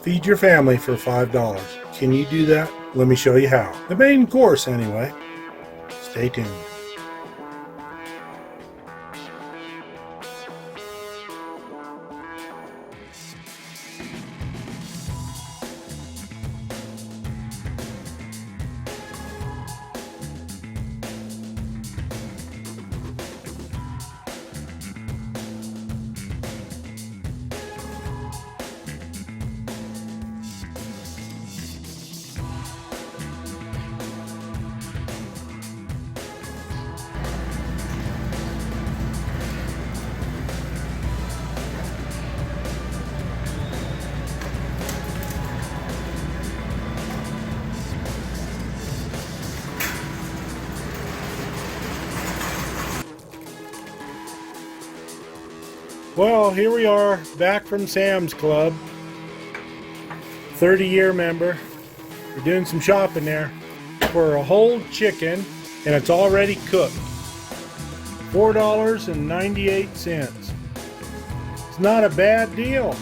Feed your family for $5. Can you do that? Let me show you how. The main course, anyway. Stay tuned. Well, here we are, back from Sam's Club. 30-year member. We're doing some shopping there for a whole chicken, and it's already cooked. $4.98. It's not a bad deal.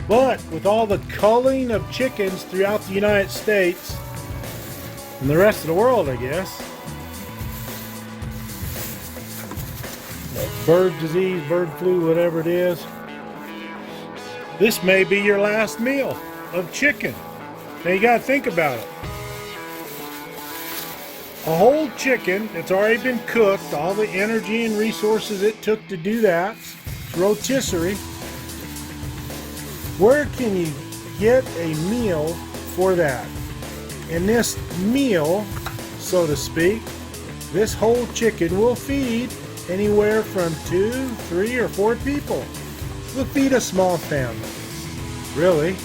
But with all the culling of chickens throughout the United States, and the rest of the world, I guess, bird disease, bird flu, whatever it is, this may be your last meal of chicken. Now you gotta think about it. A whole chicken that's already been cooked, all the energy and resources it took to do that, it's rotisserie. Where can you get a meal for that? And this meal, so to speak, this whole chicken will feed anywhere from 2, 3, or 4 people. We'll feed a small family. Really.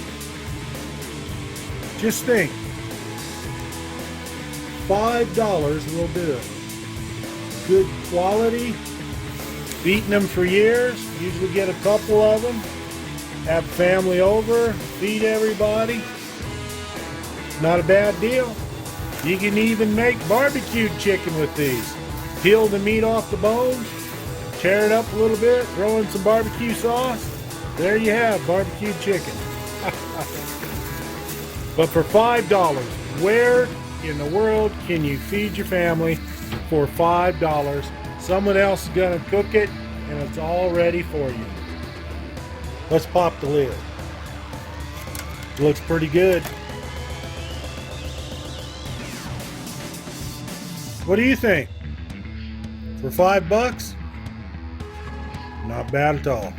Just think. $5 will do it. Good quality. Eaten them for years. Usually get a couple of them. Have family over. Feed everybody. Not a bad deal. You can even make barbecued chicken with these. Peel the meat off the bones, tear it up a little bit, throw in some barbecue sauce. There you have barbecued chicken. But for $5, where in the world can you feed your family for $5? Someone else is going to cook it, and it's all ready for you. Let's pop the lid. Looks pretty good. What do you think? For $5? Not bad at all.